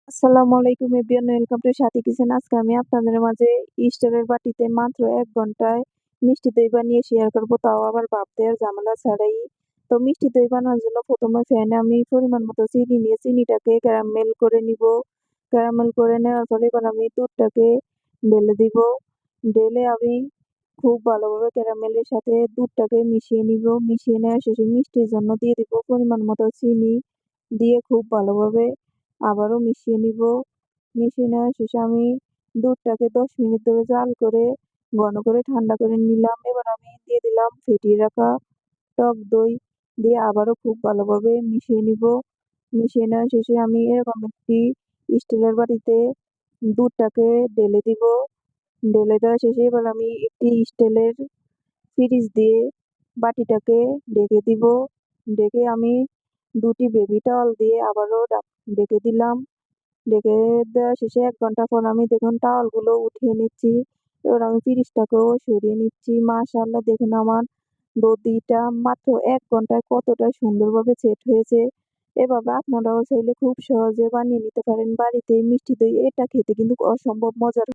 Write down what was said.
আসসালামু আলাইকুম everyone, welcome to Sathi kitchen. আজকে আমি আপনাদের মাঝে স্টিলের বাটিতে মাত্র ১ ঘন্টায় মিষ্টি দই বানিয়ে শেয়ার করব, তাও আবার ভাপ দেওয়ার ঝামেলা ছাড়াই। তো মিষ্টি দই বানানোর জন্য প্রথমে ফ্যানে আমি পরিমাণ মতো চিনি নিয়ে চিনিটাকে ক্যারামেল করে নিব। ক্যারামেল করে নেওয়ার পরে এবার আমি দুধটাকে ঢেলে দিব। ঢেলে আমি খুব ভালোভাবে ক্যারামেলের সাথে দুধটাকে মিশিয়ে নিব। মিশিয়ে নেওয়া শেষে মিষ্টির জন্য দিয়ে দিব পরিমাণ মতো চিনি, দিয়ে খুব ভালোভাবে আবারও মিশিয়ে নিব। মিশিয়ে নেওয়া শেষে আমি দুধটাকে ১০ মিনিট ধরে জাল করে ঘন করে ঠান্ডা করে নিলাম। এবার আমি দিয়ে দিলাম ফেটিয়ে রাখা টক দই, দিয়ে আবারও খুব ভালোভাবে মিশিয়ে নিব। মিশিয়ে নেওয়া শেষে আমি এরকম একটি স্টিলের বাটিতে দুধটাকে ঢেলে দিব। ঢেলে দেওয়া শেষে এবার আমি একটি স্টিলের ফ্রিজ দিয়ে বাটিটাকে ঢেকে দিব। ঢেকে আমি ২ টি বেবি টাওয়াল দিয়ে আবারও ঢেকে দিলাম। ঢেকে দেওয়া শেষে ১ ঘন্টা পর আমি দেখুন টাওয়ালগুলো উঠিয়ে নিচ্ছি। এবার আমি ফ্রিজটাকেও সরিয়ে নিচ্ছি। মাশাআল্লাহ, দেখুন আমার দধিটা মাত্র ১ ঘন্টায় কতটা সুন্দরভাবে সেট হয়েছে। এভাবে আপনারাও চাইলে খুব সহজে বানিয়ে নিতে পারেন বাড়িতে মিষ্টি দই। এটা খেতে কিন্তু অসম্ভব মজার।